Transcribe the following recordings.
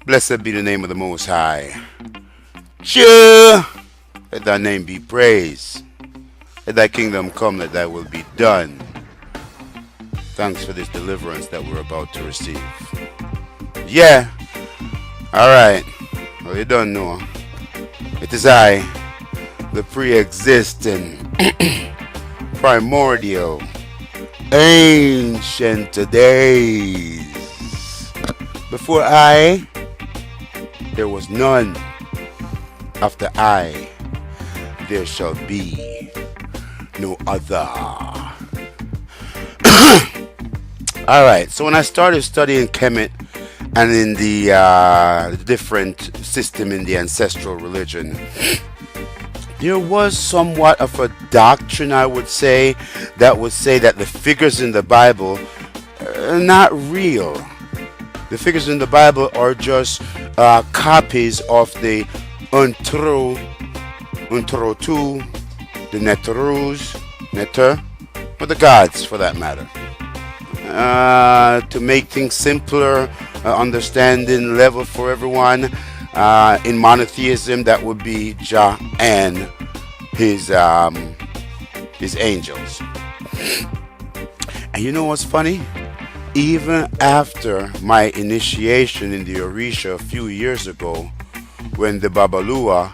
Blessed be the name of the Most High. Cheer! Let thy name be praised. Let thy kingdom come, let thy will be done. Thanks for this deliverance that we're about to receive. Yeah. Alright. Well, you don't know. It is I, the pre-existing, primordial, ancient days. Before I, there was none. After I, there shall be no other. Alright, so when I started studying Kemet and in the different system in the ancestral religion, there was somewhat of a doctrine, I would say, that the figures in the Bible are not real. The figures in the Bible are just copies of the Untro 2, the Neter, or the gods for that matter. To make things simpler, understanding level for everyone, in monotheism that would be Jah and his angels. And you know what's funny? Even after my initiation in the Orisha a few years ago, when the Babalua,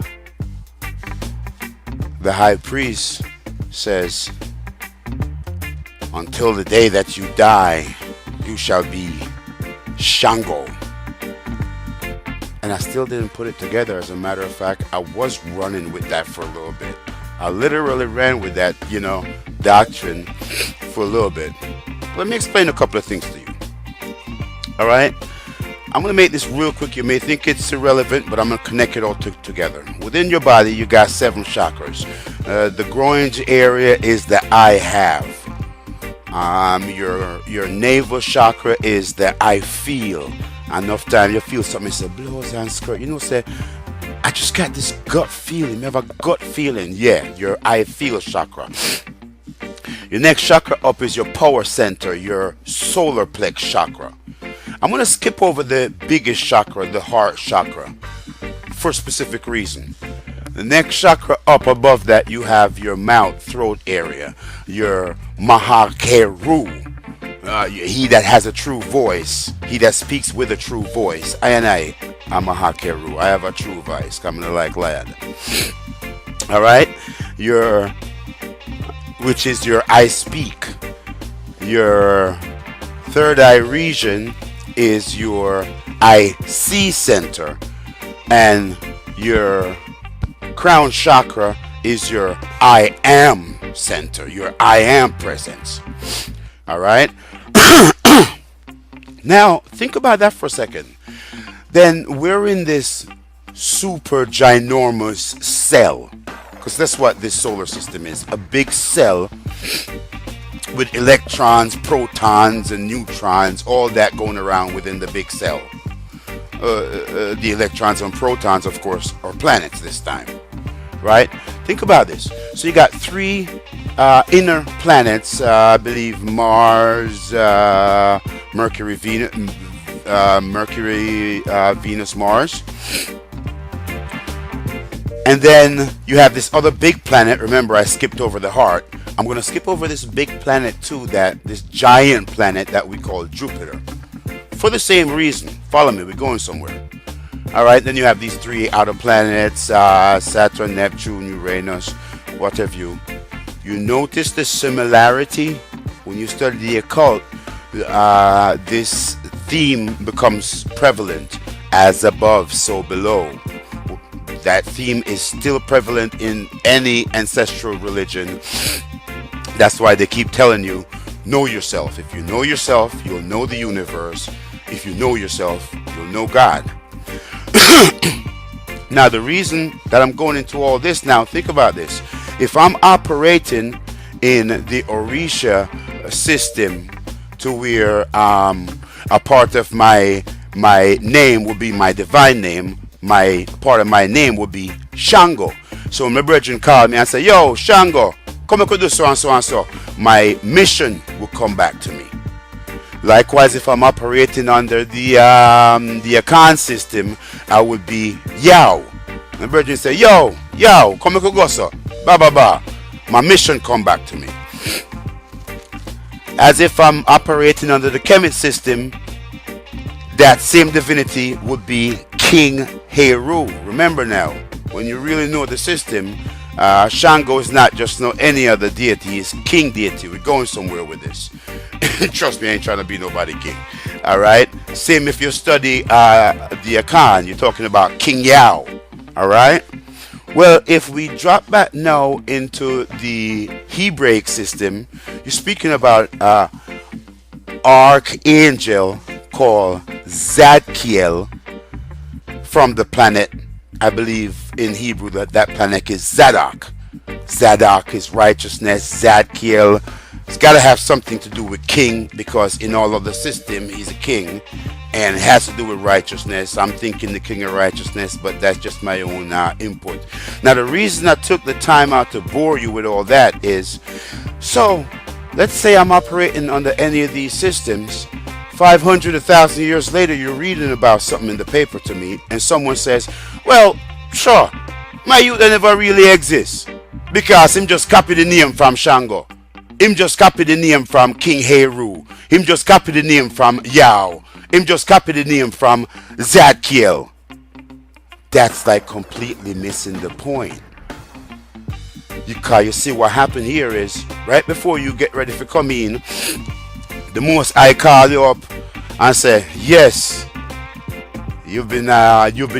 the high priest, says, until the day that you die, you shall be Shango. And I still didn't put it together. As a matter of fact, I was running with that for a little bit. I literally ran with that, doctrine for a little bit. Let me explain a couple of things to you. Alright? I'm going to make this real quick. You may think it's irrelevant, but I'm going to connect it all together. Within your body, you got 7 chakras. The groins area is the I have. Your navel chakra is the I feel. Enough time you feel something, say blows and skirt. Say, I just got this gut feeling. You have a gut feeling. Yeah, your I feel chakra. Your next chakra up is your power center, your solar plex chakra. I'm going to skip over the biggest chakra, the heart chakra, for a specific reason. The next chakra up above that, you have your mouth, throat area, your Mahakeru. He that has a true voice, he that speaks with a true voice. I'm Mahakeru. I have a true voice, coming like lad. Alright? Which is your I speak. Your third eye region is your I see center, and your crown chakra is your I am center, your I am presence. All right. Now think about that for a second. Then we're in this super ginormous cell, because that's what this solar system is, a big cell with electrons, protons, and neutrons, all that going around within the big cell. The electrons and protons, of course, are planets this time, right? Think about this. So you got 3 inner planets, I believe Mars, Mercury, Venus, Mars. And then you have this other big planet. Remember, I skipped over the heart. I'm going to skip over this big planet too, this giant planet that we call Jupiter. For the same reason. Follow me, we're going somewhere. Alright, then you have these 3 outer planets, Saturn, Neptune, Uranus, what have you. You notice the similarity? When you study the occult, this theme becomes prevalent. As above, so below. That theme is still prevalent in any ancestral religion. That's why they keep telling you, know yourself. If you know yourself, you'll know the universe. If you know yourself, you'll know God. Now, the reason that I'm going into all this now, think about this. If I'm operating in the Orisha system to where a part of my name will be my divine name, my part of my name will be Shango. So my brethren call me and say, yo, Shango, come and do so and so and so. My mission will come back to me. Likewise, if I'm operating under the Akan system, I would be Yao. The virgin say, yo, come go sir. Ba ba ba. My mission come back to me. As if I'm operating under the Kemet system, that same divinity would be King Heru. Remember now, when you really know the system, Shango is not just any other deity, it's king deity. We're going somewhere with this. Trust me, I ain't trying to be nobody king. Alright? Same if you study the Akan, you're talking about King Yao. Alright? Well, if we drop back now into the Hebraic system, you're speaking about archangel called Zadkiel from the planet, I believe in Hebrew that planet is Zadok. Zadok is righteousness. Zadkiel, it's got to have something to do with king, because in all of the system he's a king, and it has to do with righteousness. I'm thinking the king of righteousness, but that's just my own input. Now the reason I took the time out to bore you with all that is, so let's say I'm operating under any of these systems. 500, 1,000 years later, you're reading about something in the paper to me, and someone says, well, sure, my youth never really exists, because him just copied the name from Shango. Him just copied the name from King Heru. Him just copied the name from Yao. Him just copied the name from Zadkiel. That's like completely missing the point. You see what happened here is, right before you get ready for come in, the Most High call you up and say, yes, you've been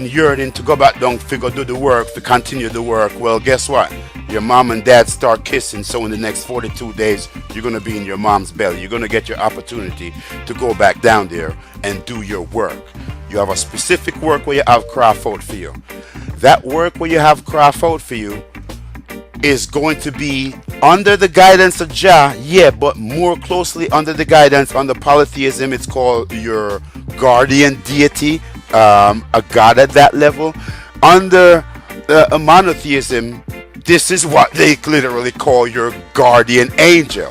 yearning to go back down, figure do the work, to continue the work. Well, guess what? Your mom and dad start kissing, so in the next 42 days, you're going to be in your mom's belly. You're going to get your opportunity to go back down there and do your work. You have a specific work where you have craft out for you. That work where you have craft out for you is going to be under the guidance of Jah, yeah, but more closely under the guidance under polytheism. It's called your guardian deity, a god at that level. Under a monotheism, this is what they literally call your guardian angel.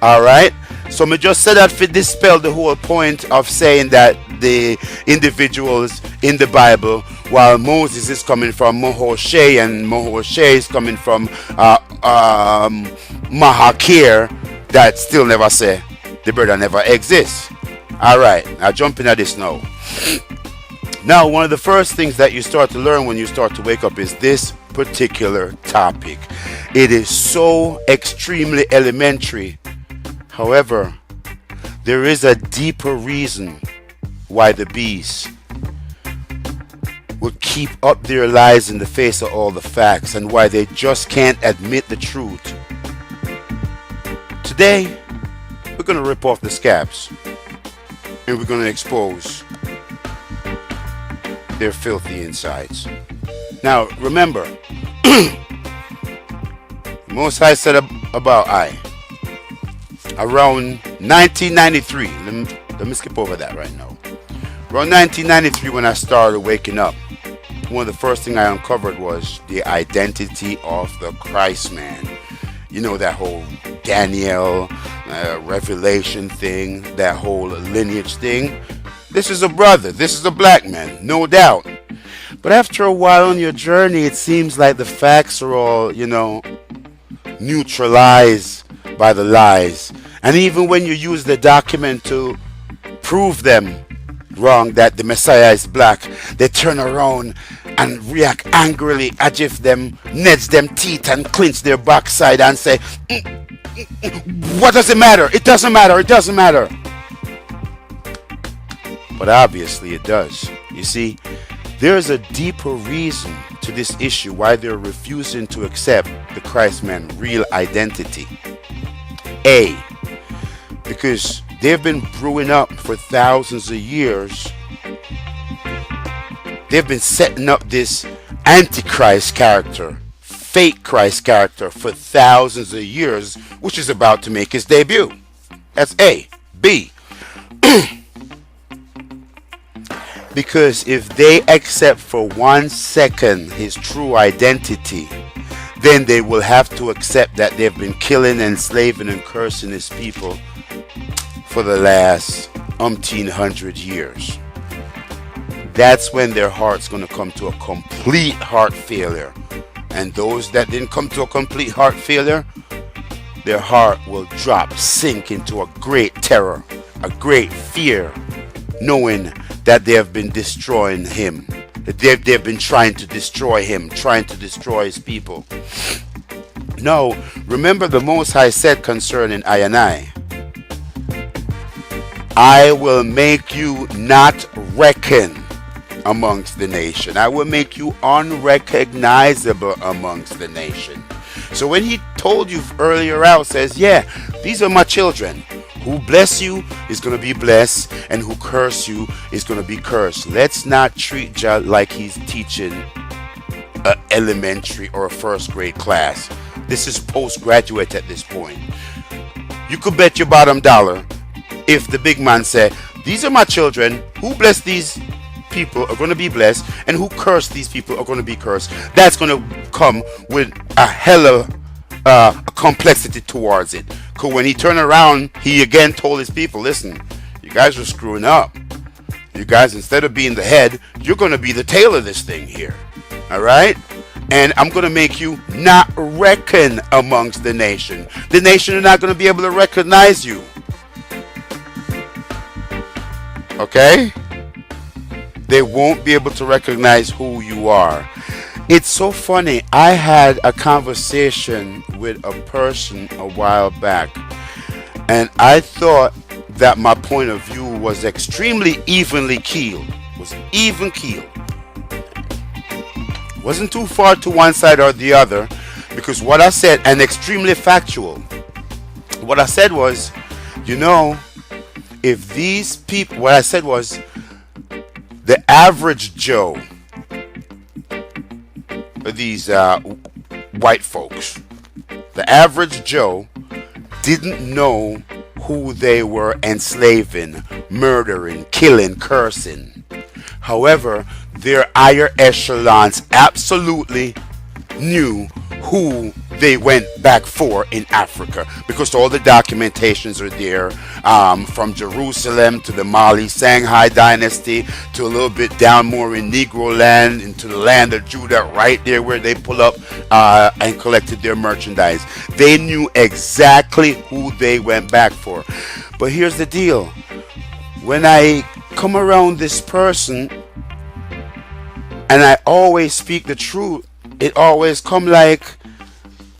Alright? So me just said that for dispel the whole point of saying that the individuals in the Bible, while Moses is coming from Mahoshe and Mahoshe is coming from Mahakir, that still never say the brother never exists. Alright, now jump into this now. Now, one of the first things that you start to learn when you start to wake up is this particular topic. It is so extremely elementary. However, there is a deeper reason why the beasts will keep up their lies in the face of all the facts, and why they just can't admit the truth. Today, we're going to rip off the scabs, and we're going to expose their filthy insides. Now, remember, Most High said about around 1993, let me skip over that right now. Around 1993, when I started waking up, one of the first things I uncovered was the identity of the Christ man. You know, that whole Daniel Revelation thing, that whole lineage thing. This is a brother, this is a black man, no doubt. But after a while on your journey, it seems like the facts are all, neutralized by the lies. And even when you use the document to prove them wrong, that the Messiah is black, they turn around and react angrily as if them nets them teeth and clench their backside and say, what does it matter? It doesn't matter. It doesn't matter. But obviously it does. You see, there's a deeper reason to this issue why they're refusing to accept the Christ man's real identity. A, because they've been brewing up for thousands of years. They've been setting up this Antichrist character, fake Christ character, for thousands of years, which is about to make his debut. That's A. B, because if they accept for 1 second his true identity, then they will have to accept that they've been killing, enslaving, and cursing his people for the last umpteen hundred years. That's when their heart's going to come to a complete heart failure. And those that didn't come to a complete heart failure, their heart will drop, sink into a great terror, a great fear, knowing that they have been destroying him. That they've been trying to destroy him, trying to destroy his people. No, remember the Most High said concerning I and I will make you not reckon amongst the nation. I will make you unrecognizable amongst the nation. So when he told you earlier out, says, yeah, these are my children. Who bless you is going to be blessed, and who curse you is going to be cursed. Let's not treat Jah like he's teaching an elementary or a first grade class. This is postgraduate at this point. You could bet your bottom dollar if the big man said, these are my children, who bless these people are going to be blessed, and who curse these people are going to be cursed. That's going to come with a hella complexity towards it. Because when he turned around, he again told his people, listen, you guys are screwing up. You guys, instead of being the head, you're going to be the tail of this thing here. All right? And I'm going to make you not reckon amongst the nation. The nation are not going to be able to recognize you. Okay? They won't be able to recognize who you are. It's so funny. I had a conversation with a person a while back, and I thought that my point of view was extremely evenly keeled. Was even keeled. Wasn't too far to one side or the other, because what I said, and extremely factual. What I said was, you know, if these people, what I said was, the average Joe, these white folks, the average Joe didn't know who they were enslaving, murdering, killing, cursing. However, their higher echelons absolutely knew who they went back for in Africa, because all the documentations are there, from Jerusalem to the Mali Shanghai dynasty to a little bit down more in Negro land into the land of Judah, right there where they pull up and collected their merchandise. They knew exactly who they went back for. But here's the deal. When I come around this person and I always speak the truth, it always come like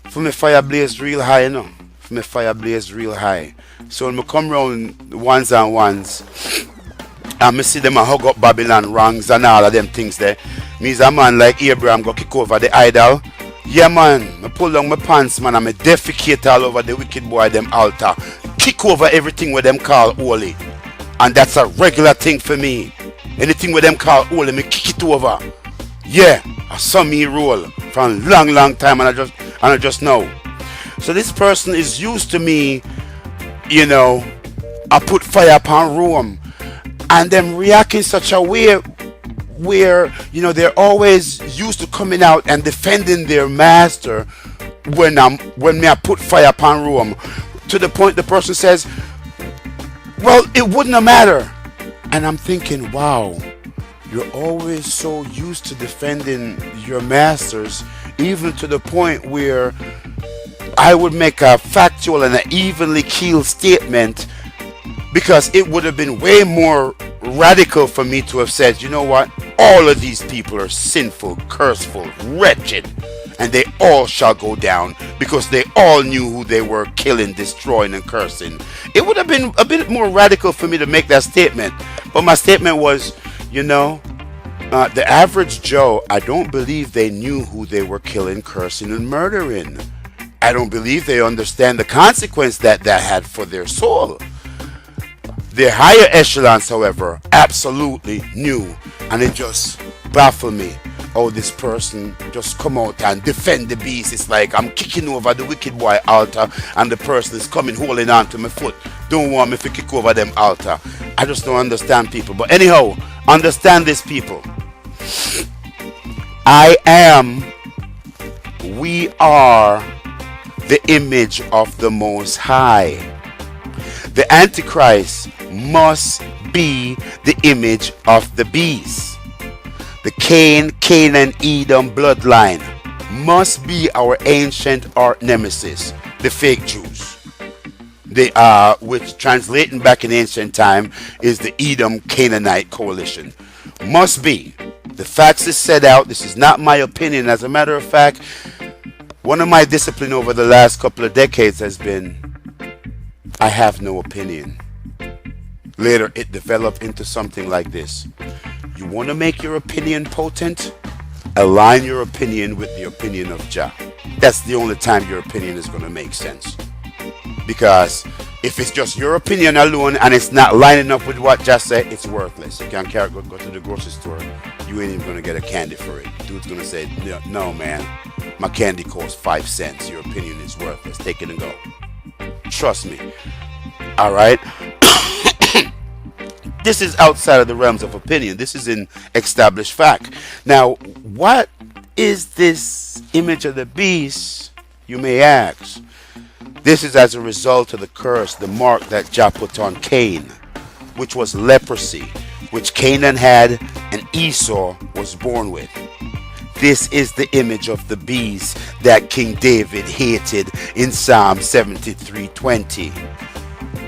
from the fire blaze real high, you know. From the fire blaze real high. So when I come round ones and ones, and I see them a hug up Babylon wrongs and all of them things there, means a man like Abraham go kick over the idol. Yeah man, I pull down my pants man, and I defecate all over the wicked boy them altar. Kick over everything where them call holy. And that's a regular thing for me. Anything where them call holy, me kick it over. Yeah, I saw me roll from long time, and I just know. So this person is used to me, you know, I put fire upon Rome, and them react in such a way where, you know, they're always used to coming out and defending their master when me I put fire upon Rome, to the point the person says, well, it wouldn't have mattered. And I'm thinking, wow, you're always so used to defending your masters, even to the point where I would make a factual and an evenly keeled statement, because it would have been way more radical for me to have said, you know what, all of these people are sinful, curseful, wretched, and they all shall go down, because they all knew who they were killing, destroying, and cursing. It would have been a bit more radical for me to make that statement, but my statement was, you know, the average Joe, I don't believe they knew who they were killing, cursing, and murdering. I don't believe they understand the consequence that had for their soul. Their higher echelons, however, absolutely knew, and it just baffled me. Oh, this person just come out and defend the beast. It's like I'm kicking over the wicked boy altar, and the person is coming holding on to my foot. Don't want me to kick over them altar. I just don't understand people. But anyhow, understand this, people. We are the image of the Most High. The Antichrist must be the image of the beast. The Canaan, Edom bloodline must be our ancient arch nemesis, the fake Jews. Which translating back in ancient time is the Edom Canaanite coalition. Must be. The facts is set out. This is not my opinion. As a matter of fact, one of my discipline over the last couple of decades has been I have no opinion. Later it developed into something like this. You want to make your opinion potent? Align your opinion with the opinion of Jah. That's the only time your opinion is going to make sense. Because if it's just your opinion alone and it's not lining up with what Jah said, it's worthless. You can't go to the grocery store, you ain't even going to get a candy for it. Dude's going to say, no man, my candy costs 5 cents. Your opinion is worthless. Take it and go. Trust me. All right. This is outside of the realms of opinion. This is an established fact. Now, what is this image of the beast, you may ask? This is as a result of the curse, the mark that Jah put on Cain, which was leprosy, which Canaan had and Esau was born with. This is the image of the beast that King David hated in Psalm 73:20.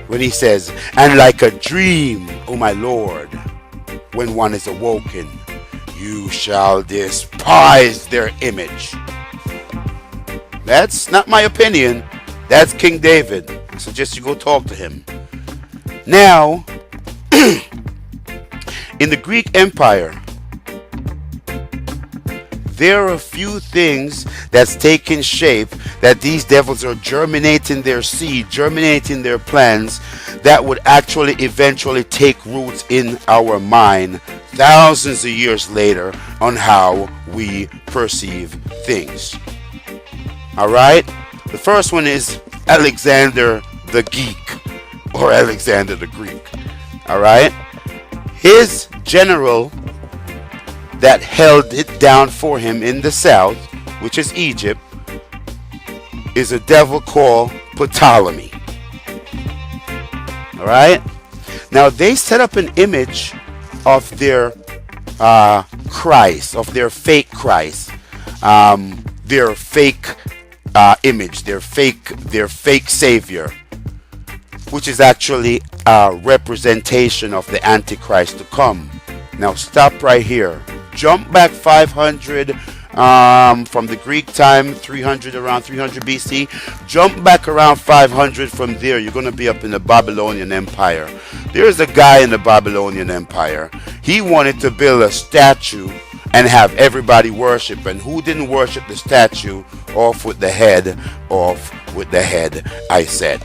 When he says, and like a dream, O my Lord, when one is awoken, you shall despise their image. That's not my opinion. That's King David. I suggest you go talk to him. Now, in the Greek Empire, there are a few things that's taken shape, that these devils are germinating their seed, germinating their plans that would actually eventually take roots in our mind thousands of years later on how we perceive things. All right? The first one is Alexander the Geek, or Alexander the Greek. All right? His general that held it down for him in the south, which is Egypt, is a devil called Ptolemy. All right? Now they set up an image of their Christ, of their fake Christ, their fake image, their fake savior, which is actually a representation of the Antichrist to come. Now stop right here. Jump back 500 from the Greek time, 300, around 300 BC. Jump back around 500 from there. You're going to be up in the Babylonian Empire. There's a guy in the Babylonian Empire. He wanted to build a statue and have everybody worship. And who didn't worship the statue? Off with the head, I said.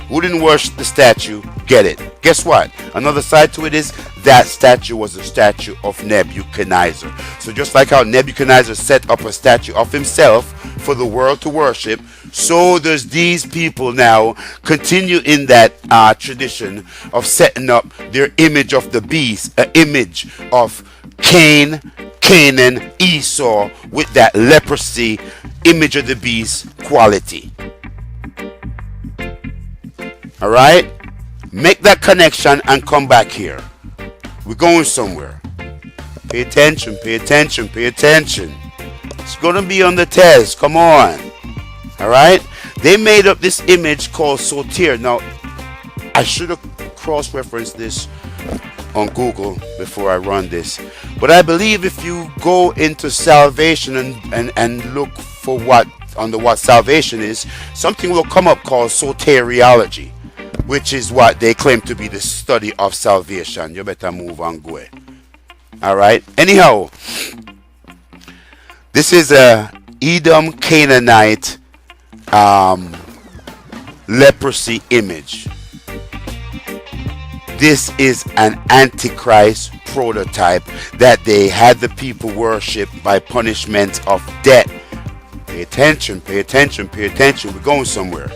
Who didn't worship the statue? Get it. Guess what? Another side to it is that statue was a statue of Nebuchadnezzar. So just like how Nebuchadnezzar set up a statue of himself for the world to worship, so does these people now continue in that tradition of setting up their image of the beast, an image of Canaan, Esau, with that leprosy, image of the beast quality. All right? Make that connection and come back here. We're going somewhere. Pay attention, pay attention, pay attention. It's going to be on the test. Come on. All right? They made up this image called Sotir. Now, I should have cross-referenced this on Google before I run this. But I believe if you go into salvation and look for what salvation is, something will come up called soteriology, which is what they claim to be the study of salvation. You better move on, go. All right. Anyhow, this is a Edom Canaanite leprosy image. This is an Antichrist prototype that they had the people worship by punishment of death. Pay attention, pay attention, pay attention. We're going somewhere.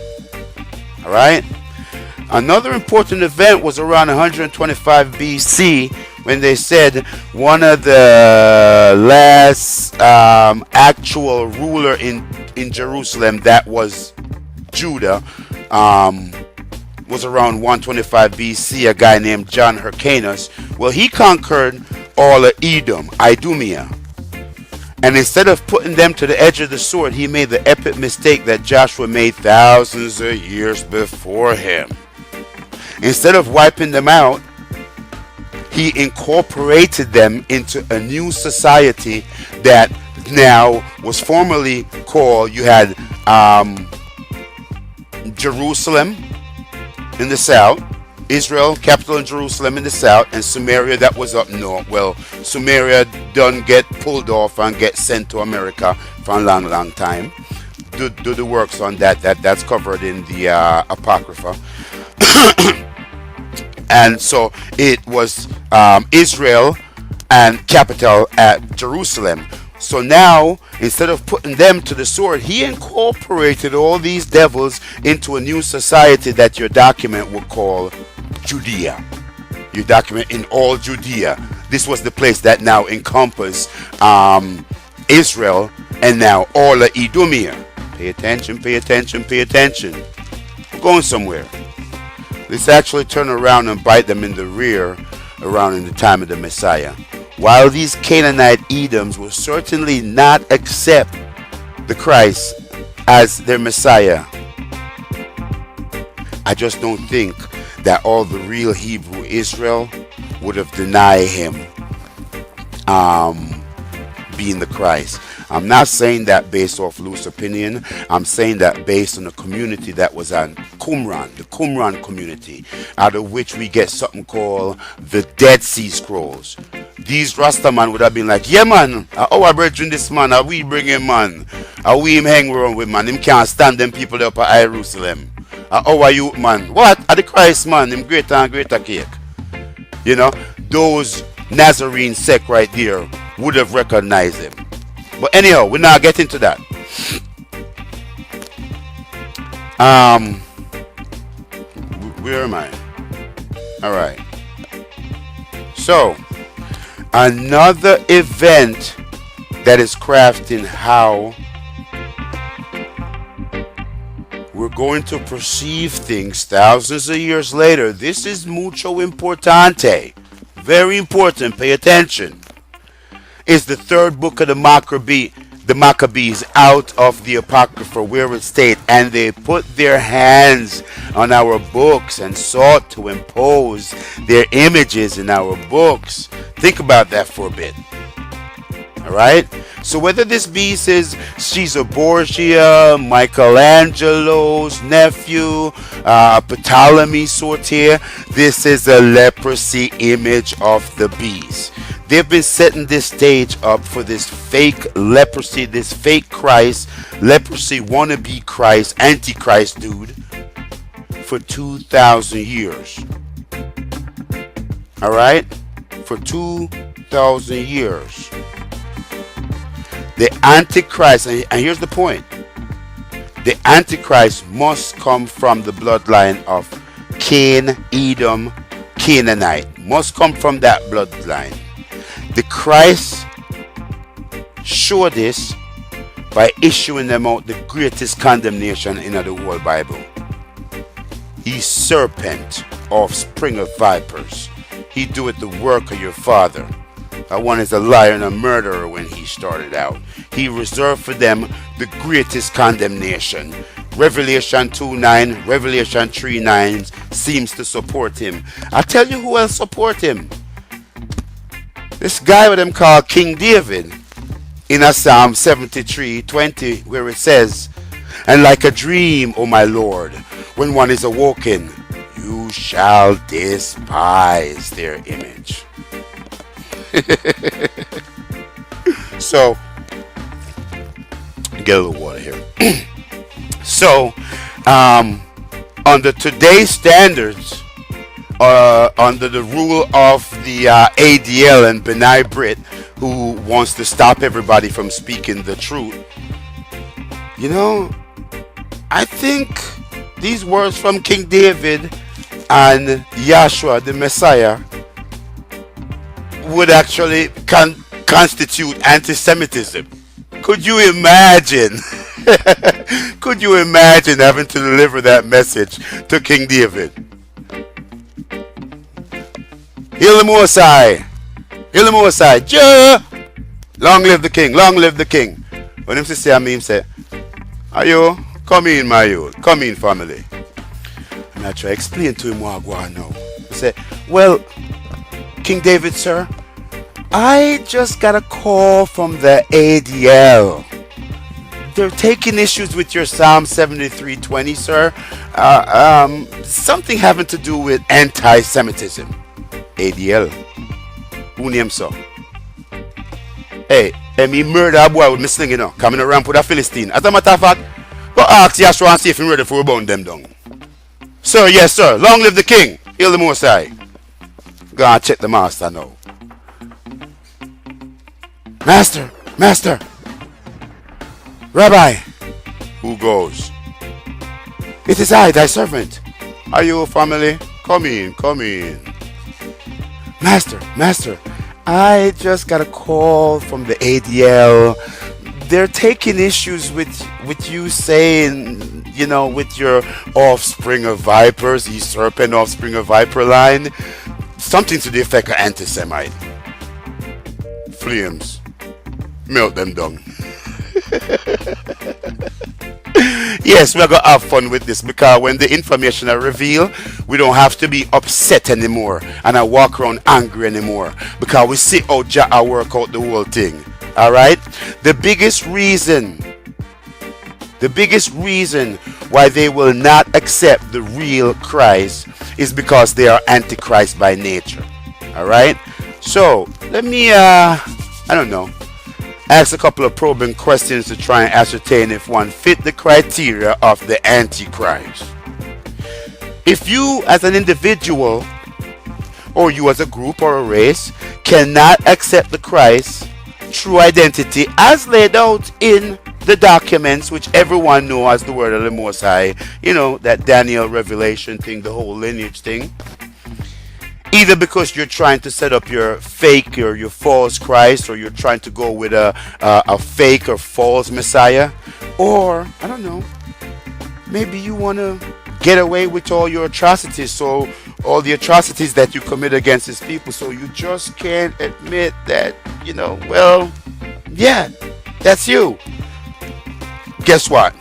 All right. Another important event was around 125 BC when they said one of the last actual ruler in Jerusalem, that was Judah, was around 125 BC, a guy named John Hyrcanus. Well, he conquered all of Edom, Idumea. And instead of putting them to the edge of the sword, he made the epic mistake that Joshua made thousands of years before him. Instead of wiping them out, he incorporated them into a new society that now was formerly called, you had Jerusalem in the south, Israel, capital in Jerusalem in the south, and Samaria that was up north. Well, Samaria done get pulled off and get sent to America for a long time. Do the works on that's covered in the Apocrypha. And so it was Israel and capital at Jerusalem. So now, instead of putting them to the sword, he incorporated all these devils into a new society that your document would call Judea. Your document in all Judea. This was the place that now encompassed Israel and now all of Idumea. Pay attention, pay attention, pay attention. We're going somewhere. Let's actually turn around and bite them in the rear around in the time of the Messiah. While these Canaanite Edoms will certainly not accept the Christ as their Messiah, I just don't think that all the real Hebrew Israel would have denied him being the Christ. I'm not saying that based off loose opinion. I'm saying that based on the community that was on Qumran, the Qumran community, out of which we get something called the Dead Sea Scrolls. These Rastaman would have been like, yeah man, our brethren this man, how we bring him man, how we him hang around with man, him can't stand them people up at Jerusalem. How are you man? What? Are the Christ man, him greater and greater cake. You know, those Nazarene sect right there would have recognized him. But anyhow, we're not getting to that. Where am I? Alright. So, another event that is crafting how we're going to perceive things thousands of years later. This is mucho importante. Very important. Pay attention. Is the third book of the Maccabees out of the Apocrypha, where it states, and they put their hands on our books and sought to impose their images in our books. Think about that for a bit. Alright? So whether this beast is Caesar Borgia, Michelangelo's nephew, Ptolemy Sortier, this is a leprosy image of the beast. They've been setting this stage up for this fake leprosy, this fake Christ, leprosy wannabe Christ, Antichrist dude, for 2,000 years. Alright? For 2,000 years. The Antichrist, and here's the point, the Antichrist must come from the bloodline of Cain, Edom, Canaanite. Must come from that bloodline. The Christ showed this by issuing them out the greatest condemnation in the whole Bible. He serpent, offspring of vipers. He doeth the work of your father. That one is a liar and a murderer when he started out. He reserved for them the greatest condemnation. Revelation 2:9, Revelation 3:9 seems to support him. I tell you who else support him. This guy with them called King David in a Psalm 73:20, where it says, and like a dream, O my Lord, when one is awoken, you shall despise their image. So, get a little water here. So, under today's standards, under the rule of the ADL and Benai Brit, who wants to stop everybody from speaking the truth, you know, I think these words from King David and Yahshua the Messiah would actually constitute anti-Semitism. Could you imagine Could you imagine having to deliver that message to King David? Hail the Most High! Hail the Most High! Jah! Long live the king! Long live the king! When him say I mean, say, Ayo, come in, my youth. Come in, family. And I try to explain to him what I want now. He said, well, King David, sir, I just got a call from the ADL. They're taking issues with your Psalm 73:20, sir. Something having to do with anti-Semitism. ADL. Who names so? Hey, me murder a boy with me sling, you know, coming around with a Philistine. As a matter of fact, go ask Yahshua and see if he's ready for a bound them down. Sir, yes, sir. Long live the king. Hail the Most High. Go and check the master now. Master, master. Rabbi. Who goes? It is I, thy servant. Are you family? Come in, come in. Master, master. I just got a call from the ADL. They're taking issues with you saying, you know, with your offspring of vipers, usurping offspring of viper line. Something to the effect of anti-Semite. Flames. Melt them down. Yes, we're going to have fun with this because when the information are revealed, we don't have to be upset anymore and I walk around angry anymore because we see how Jah work out the whole thing. Alright? The biggest reason why they will not accept the real Christ is because they are antichrist by nature. Alright? So, let me, I don't know, ask a couple of probing questions to try and ascertain if one fit the criteria of the Antichrist. If you as an individual or you as a group or a race cannot accept the Christ true identity as laid out in the documents which everyone knows as the word of the Most High, you know, that Daniel revelation thing, the whole lineage thing, either because you're trying to set up your fake or your false Christ, or you're trying to go with a fake or false Messiah, or I don't know, maybe you want to get away with all your atrocities, so all the atrocities that you commit against his people, so you just can't admit that, you know, well, yeah, that's you. Guess what?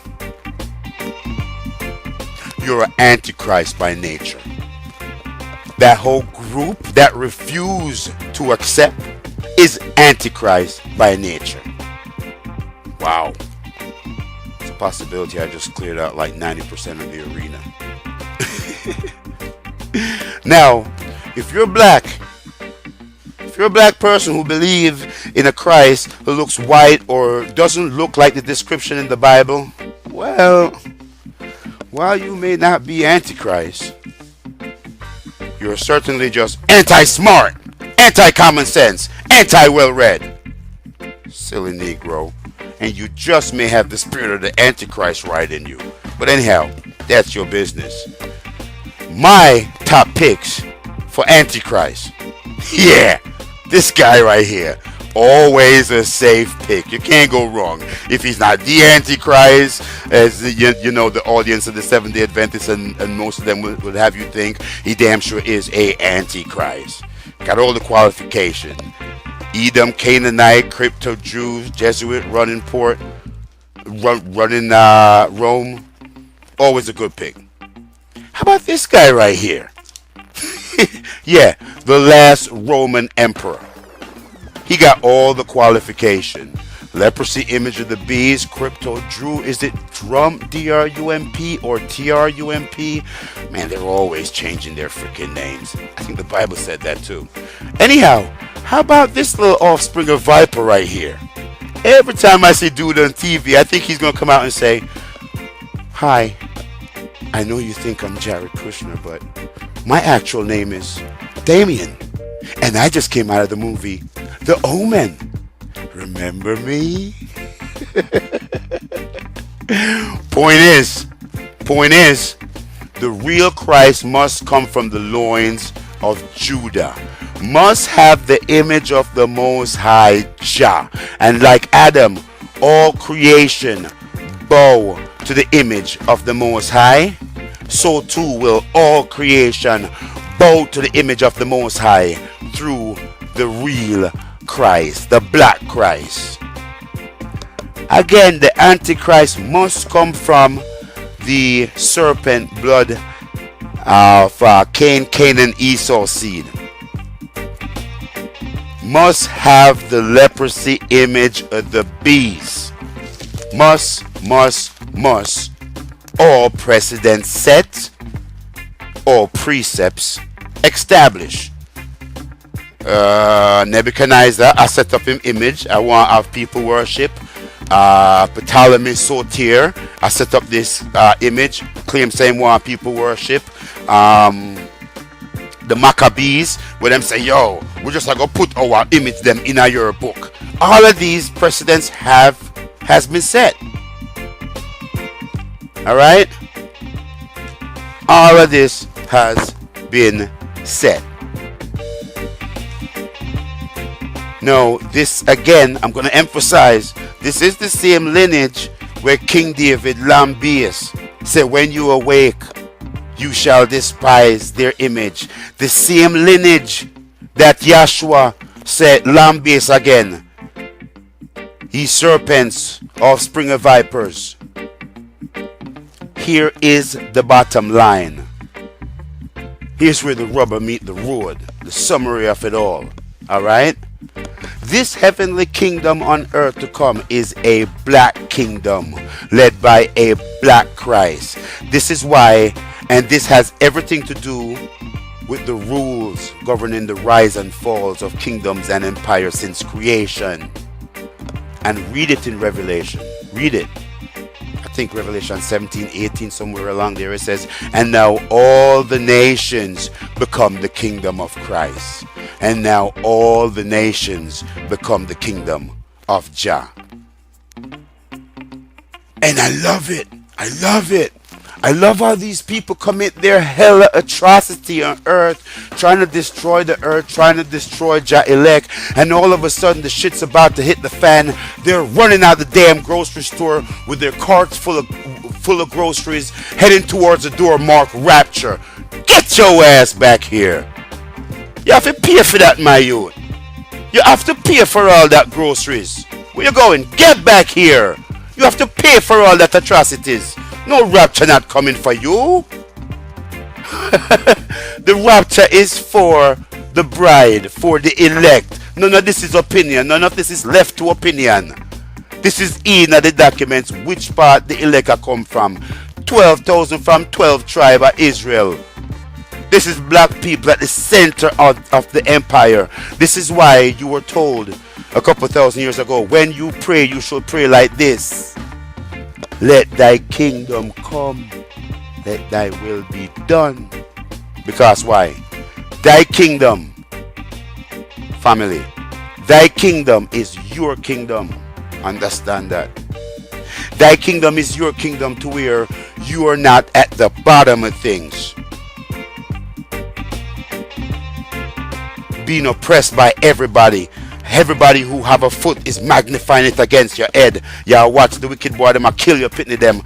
You're an antichrist by nature. That whole group that refuse to accept is antichrist by nature. Wow. It's a possibility I just cleared out like 90% of the arena. Now, if you're black person who believes in a Christ who looks white or doesn't look like the description in the Bible, well, while you may not be antichrist, you're certainly just anti-smart, anti-common sense, anti-well-read. Silly Negro. And you just may have the spirit of the Antichrist right in you. But anyhow, that's your business. My top picks for Antichrist. Yeah, this guy right here. Always a safe pick. You can't go wrong. If he's not the Antichrist, as you know, the audience of the Seventh-day Adventists and most of them would have you think, he damn sure is a Antichrist. Got all the qualification. Edom, Canaanite, crypto Jews, Jesuit, running Rome. Always a good pick. How about this guy right here? Yeah, the last Roman emperor. He got all the qualification. Leprosy, image of the beast, crypto Drew. Is it Drum, D-R-U-M-P, or T-R-U-M-P? Man, they're always changing their freaking names. I think the Bible said that too. Anyhow, how about this little offspring of Viper right here? Every time I see dude on TV, I think he's going to come out and say, hi, I know you think I'm Jared Kushner, but my actual name is Damien. And I just came out of the movie The Omen. Remember me? Point is, the real Christ must come from the loins of Judah. Must have the image of the Most High Jah. And like Adam, all creation bow to the image of the Most High, so too will all creation bow to the image of the Most High through the real Christ, the black Christ. Again, the Antichrist must come from the serpent blood of Cain and Esau seed. Must have the leprosy image of the beast. Must. All precedents set, all precepts established. Nebuchadnezzar, I set up him image. I want to have people worship. Ptolemy Soter, I set up this image. Claim saying want people worship. The Maccabees, where them say, yo, we just like go put our image them in your book. All of these precedents has been set. Alright? All of this has been set. Now, this again, I'm going to emphasize, this is the same lineage where King David Lambias said, when you awake, you shall despise their image. The same lineage that Yahshua said, Lambias again, ye serpents, offspring of vipers. Here is the bottom line. Here's where the rubber meets the road. The summary of it all. Alright? This heavenly kingdom on earth to come is a black kingdom led by a black Christ. This is why, and this has everything to do with the rules governing the rise and falls of kingdoms and empires since creation. And read it in Revelation. Read it. I think Revelation 17, 18, somewhere along there it says, and now all the nations become the kingdom of Christ. And now all the nations become the kingdom of Jah. And I love it. I love it. I love how these people commit their hella atrocity on earth, trying to destroy the earth, trying to destroy Jah elect, and all of a sudden the shit's about to hit the fan. They're running out the damn grocery store with their carts full of groceries, heading towards the door marked rapture. Get your ass back here. You have to pay for that, my youth. You have to pay for all that groceries. Where you going? Get back here. You have to pay for all that atrocities. No rapture not coming for you. The rapture is for the bride, for the elect. None of this is opinion. None of this is left to opinion. This is in the documents which part the elect are come from. 12,000 from 12 tribe of Israel. This is black people at the center of the empire. This is why you were told a couple thousand years ago, when you pray, you should pray like this. Let thy kingdom come. Let thy will be done. Because why? Thy kingdom, family, thy kingdom is your kingdom. Understand that. Thy kingdom is your kingdom to where you are not at the bottom of things, being oppressed by everybody. Everybody who have a foot is magnifying it against your head. Y'all watch the wicked boy, them a kill you, pitney them.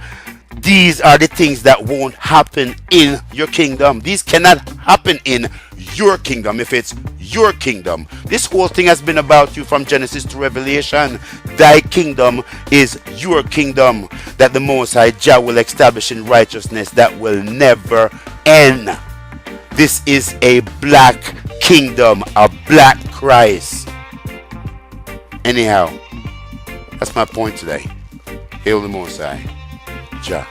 These are the things that won't happen in your kingdom. These cannot happen in your kingdom if it's your kingdom. This whole thing has been about you from Genesis to Revelation. Thy kingdom is your kingdom that the Most High Jah will establish in righteousness that will never end. This is a black kingdom, a black Christ. Anyhow, that's my point today. Hail the Most High Jah.